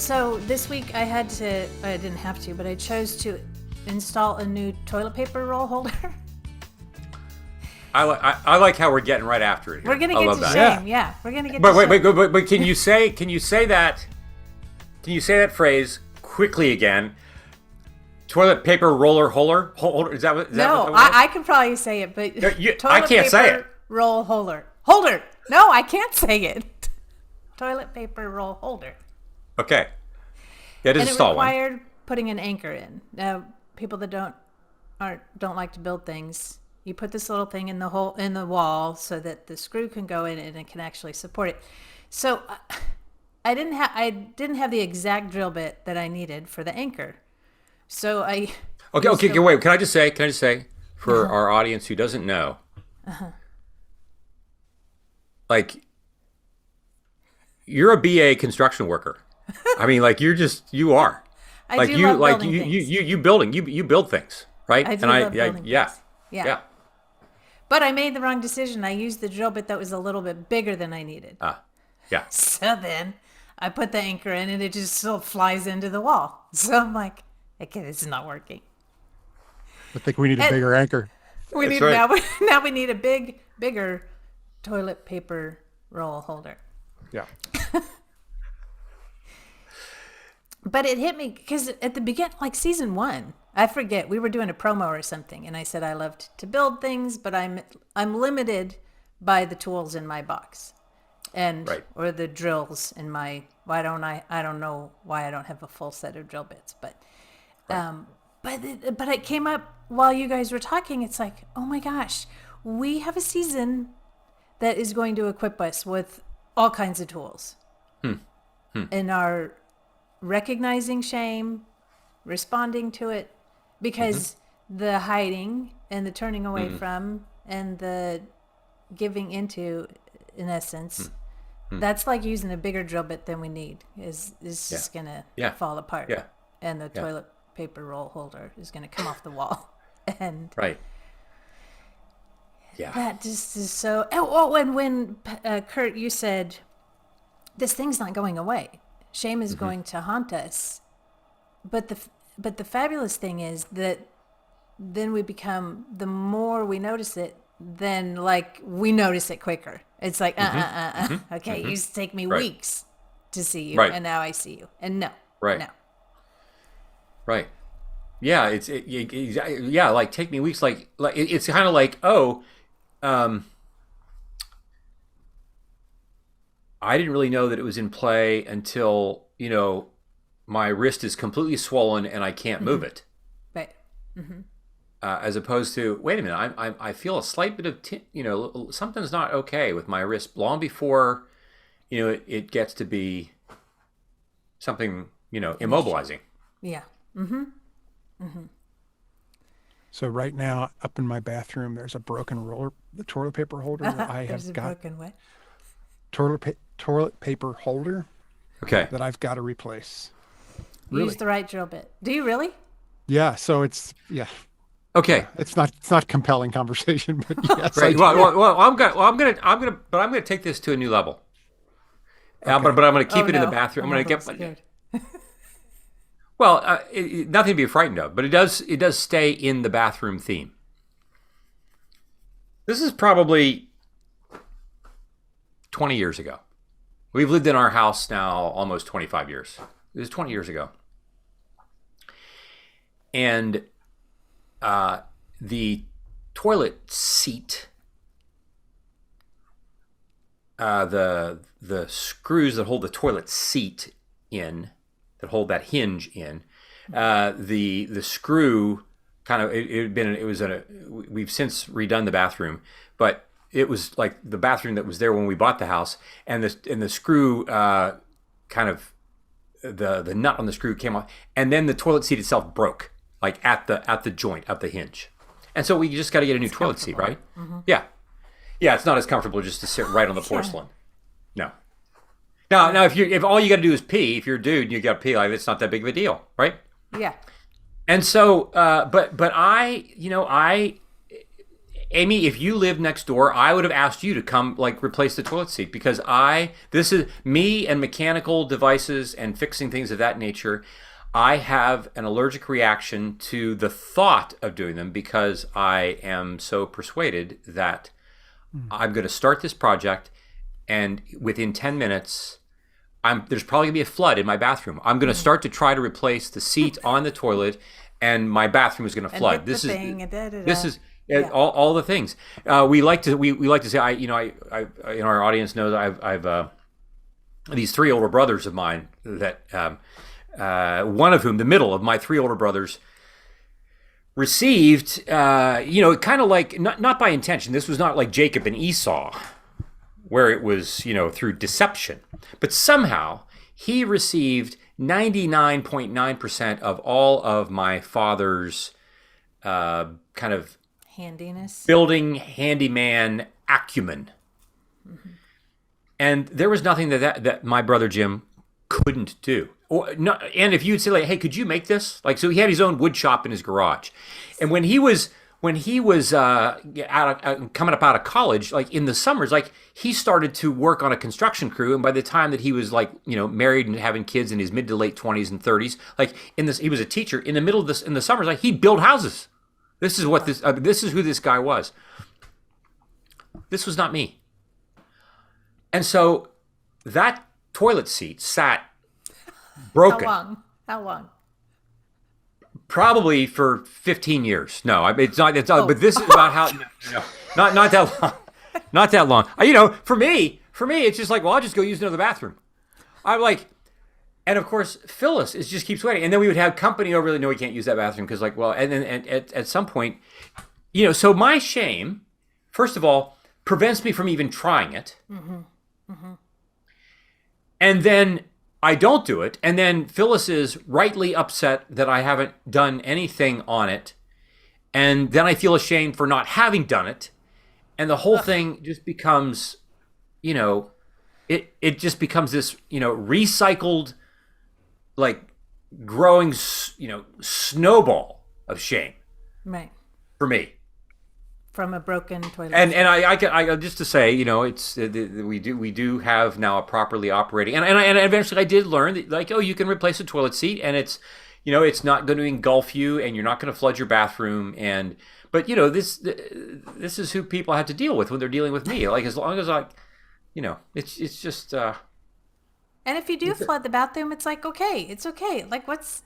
So this week I didn't have to, but I chose to install a new toilet paper roll holder. I like how we're getting right after it here. We're gonna get to shame, yeah. We're gonna get. But can you say that? Can you say that phrase quickly again? Toilet paper roller holder. Is that what? No, I can probably say it, but I can't say it. Roll holder. Holder. No, I can't say it. Toilet paper roll holder. Okay. Yeah, just install one. And it required putting an anchor in. Now, people that don't like to build things, you put this little thing in the wall so that the screw can go in and it can actually support it. So I didn't have the exact drill bit that I needed for the anchor. So I Okay, wait. Can I just say for our audience who doesn't know, like, you're a BA construction worker. I mean, like, you are. I do love building things. You build things, right? I do love building things. Yeah. But I made the wrong decision. I used the drill bit that was a little bit bigger than I needed. Yeah. So then I put the anchor in and it just still flies into the wall. So I'm like, okay, this is not working. I think we need a bigger anchor. Now we need a bigger toilet paper roll holder. Yeah. But it hit me because at the beginning, like season 1, I forget, we were doing a promo or something, and I said I loved to build things, but I'm limited by the tools in my box, or the drills in my. I don't know why I don't have a full set of drill bits, but but it came up while you guys were talking. It's like, oh my gosh, we have a season that is going to equip us with all kinds of tools in our recognizing shame, responding to it, because the hiding and the turning away from and the giving into, in essence, that's like using a bigger drill bit than we need. Is just gonna fall apart. Yeah. And the toilet paper roll holder is gonna come off the wall. And that just is so. And when Curt, you said this thing's not going away. Shame is going to haunt us, but the fabulous thing is that then we become, the more we notice it, then like we notice it quicker. It's like okay, it used to take me weeks to see you, and now I see you, and no. Yeah, like take me weeks. Like it's kind of like I didn't really know that it was in play until, my wrist is completely swollen and I can't move it. Right. As opposed to, wait a minute, I feel a slight bit of, something's not okay with my wrist long before, it gets to be something, immobilizing. Yeah. So right now, up in my bathroom, there's a broken the toilet paper holder that I have got. Broken what? Toilet paper holder. Okay. That I've got to replace. Use the right drill bit. Do you really? Yeah. So it's Okay. Yeah, it's not compelling conversation, but yes. Right. Well, I'm gonna take this to a new level. Okay. But I'm gonna keep it in the bathroom. I'm gonna get. Scared. Well, nothing to be frightened of, but it does stay in the bathroom theme. This is probably 20 years ago. We've lived in our house now almost 25 years. It was 20 years ago. And the toilet seat, the screws that hold the toilet seat in, that hold that hinge in, the screw kind of, we've since redone the bathroom, but it was like the bathroom that was there when we bought the house, and the screw kind of, the nut on the screw came off, and then the toilet seat itself broke, like at the joint of the hinge, and so we just got to get a new toilet seat, right? Yeah, it's not as comfortable just to sit right on the porcelain. No. Now, if all you got to do is pee, if you're a dude and you got to pee, like, it's not that big of a deal, right? Yeah. And so, but Amy, if you lived next door, I would have asked you to come like replace the toilet seat because this is me and mechanical devices and fixing things of that nature. I have an allergic reaction to the thought of doing them because I am so persuaded that I'm going to start this project and within 10 minutes, there's probably going to be a flood in my bathroom. I'm going to start to try to replace the seat on the toilet and my bathroom is going to flood. This is all the things. We like to say, in our audience knows I've these 3 older brothers of mine that one of whom, the middle of my 3 older brothers, received, kind of like, not by intention. This was not like Jacob and Esau, where it was, through deception. But somehow he received 99.9% of all of my father's kind of handiness, building handyman acumen. Mm-hmm. And there was nothing that my brother Jim couldn't do. And if you'd say like, hey, could you make this? Like, so he had his own wood shop in his garage. And when he was coming up out of college, like in the summers, like he started to work on a construction crew. And by the time that he was like, married and having kids in his mid to late 20s and 30s, like he was a teacher in the middle of this, in the summers, like he'd build houses. This is what this is who this guy was. This was not me. And so that toilet seat sat broken. How long? Probably for 15 years. No, it's not. But this is about how. No, not that long. Not that long. For me, it's just like, well, I'll just go use another bathroom. I'm like, and of course, Phyllis just keeps waiting, and then we would have company over. No, we can't use that bathroom because, like, well, and then at some point, so my shame, first of all, prevents me from even trying it, and then I don't do it, and then Phyllis is rightly upset that I haven't done anything on it, and then I feel ashamed for not having done it, and the whole thing just becomes, it just becomes this, recycled, like growing, snowball of shame, right? For me, from a broken toilet. And I just to say, it's we do have now a properly operating, and eventually I did learn that, like, you can replace a toilet seat, and it's, it's not going to engulf you, and you're not going to flood your bathroom, but this is who people have to deal with when they're dealing with me. Like, as long as it's just. And if you do flood the bathroom, it's like, okay, it's okay. Like, it's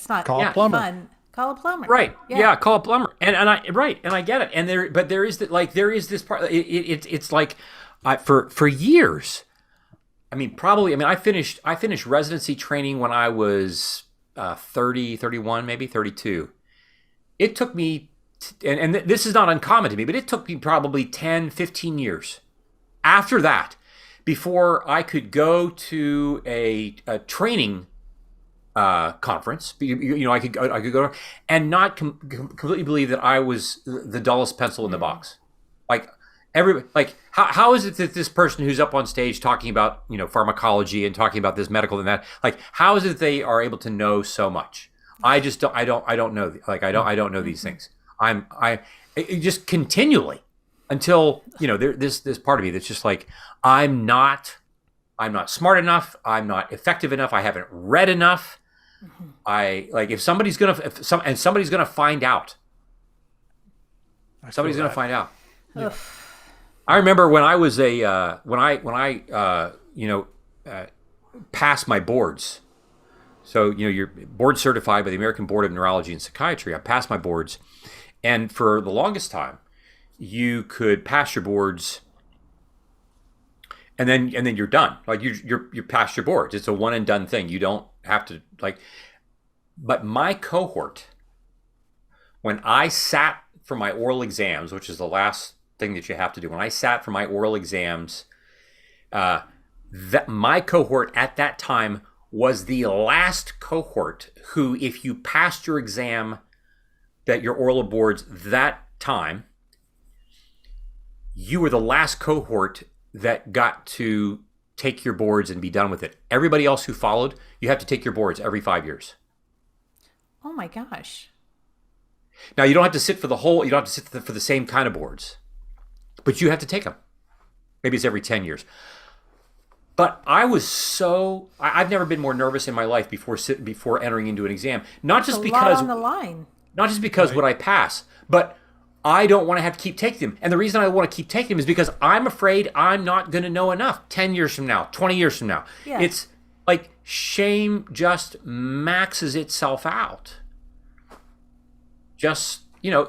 not Call a plumber. fun. Call a plumber. Right. Yeah. Call a plumber. And I get it. And there is this part. It's like, for years. I finished residency training when I was 30, 31, maybe 32. It took me, and this is not uncommon to me, but it took me probably 10, 15 years after that before I could go to a training conference. I could go and not completely believe that I was the dullest pencil in the box. Like how is it that this person who's up on stage talking about pharmacology and talking about this medical and that, like, how is it that they are able to know so much? I just don't know. Like, I don't know these things. It just continually until there's this part of me that's just like, I'm not smart enough. I'm not effective enough. I haven't read enough. If somebody's gonna find out. Somebody's gonna find out. Yeah. I remember when I was passed my boards. So you're board certified by the American Board of Neurology and Psychiatry. I passed my boards, and for the longest time, you could pass your boards. And then you're done. Like you're past your boards. It's a one and done thing. You don't have to But my cohort, when I sat for my oral exams, which is the last thing that you have to do, when I sat for my oral exams, that my cohort at that time was the last cohort who, if you passed your exam, that your oral boards that time, you were the last cohort that got to take your boards and be done with it. Everybody else who followed, you have to take your boards every 5 years. Oh my gosh. Now you don't have to sit for the whole. You don't have to sit for the same kind of boards, but you have to take them. Maybe it's every 10 years. But I've never been more nervous in my life before entering into an exam. Not just There's a lot on the line. Not just because would I pass, but I don't want to have to keep taking them. And the reason I want to keep taking them is because I'm afraid I'm not going to know enough 10 years from now, 20 years from now. Yeah. It's like shame just maxes itself out. Just,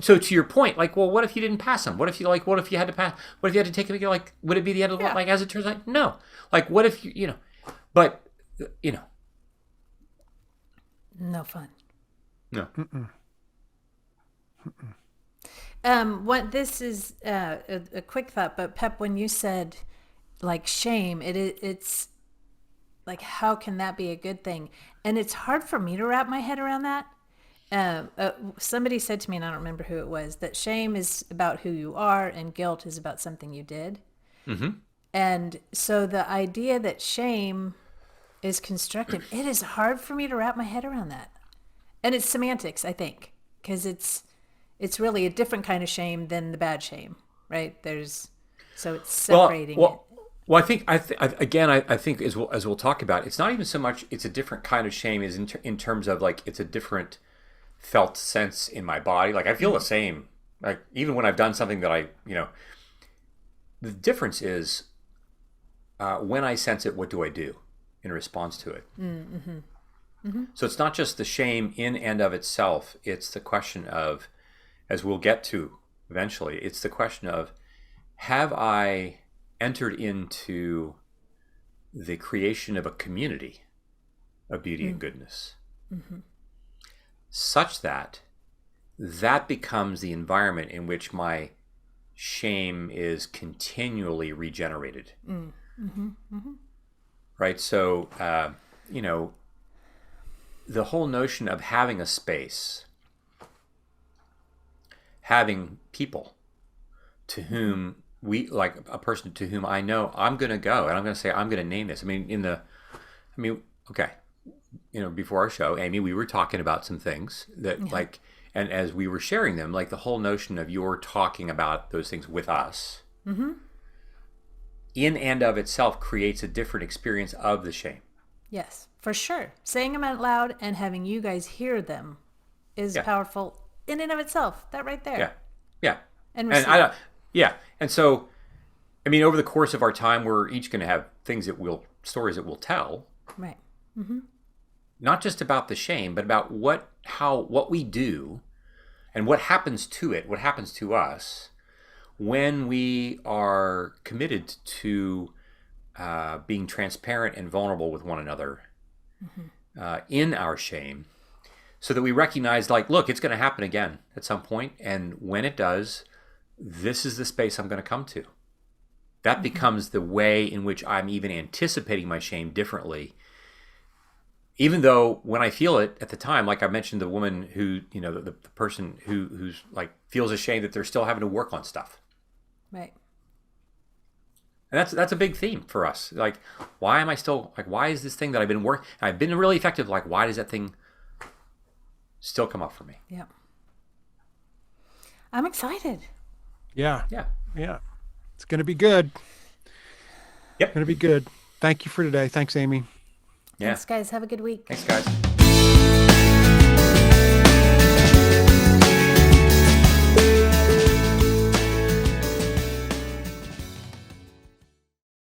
so to your point, like, well, what if you didn't pass them? What if you had to pass? What if you had to take them? Like, would it be the end of the world? Like, as it turns out, no. Like, what if but, No fun. No. What this is a quick thought, but Pep, when you said like shame, it's like, how can that be a good thing? And it's hard for me to wrap my head around that. Somebody said to me, and I don't remember who it was, that shame is about who you are and guilt is about something you did. Mm-hmm. And so the idea that shame is constructive, it is hard for me to wrap my head around that. And it's semantics, I think, because it's really a different kind of shame than the bad shame, right? So it's separating it. Well, I think as we'll talk about, it's not even so much it's a different kind of shame as in terms of like it's a different felt sense in my body. Like I feel the same. Like even when I've done something that the difference is when I sense it, what do I do in response to it? Mm-hmm. Mm-hmm. So it's not just the shame in and of itself. It's the question of, as we'll get to eventually, it's the question of, have I entered into the creation of a community of beauty and goodness, such that becomes the environment in which my shame is continually regenerated. Right? So, the whole notion of having a space, having people to whom like a person to whom I know I'm going to go and I'm going to say, I'm going to name this. Okay. Before our show, Amy, we were talking about some things that and as we were sharing them, like the whole notion of you're talking about those things with us in and of itself creates a different experience of the shame. Yes, for sure. Saying them out loud and having you guys hear them is powerful in and of itself. That right there. Yeah. And And so, over the course of our time, we're each going to have stories that we'll tell. Right. Not just about the shame, but about what we do and what happens to it, what happens to us when we are committed to being transparent and vulnerable with one another in our shame, so that we recognize, like, look, it's going to happen again at some point, and when it does, this is the space I'm going to come to. That becomes the way in which I'm even anticipating my shame differently. Even though when I feel it at the time, like I mentioned, the woman who, the person who's like feels ashamed that they're still having to work on stuff. Right. And that's a big theme for us. Like, why am I still, like, why is this thing that I've been really effective, like, why does that thing still come up for me? Yeah. I'm excited. Yeah. It's going to be good. Yep. Going to be good. Thank you for today. Thanks, Amy. Thanks, guys. Have a good week. Thanks, guys.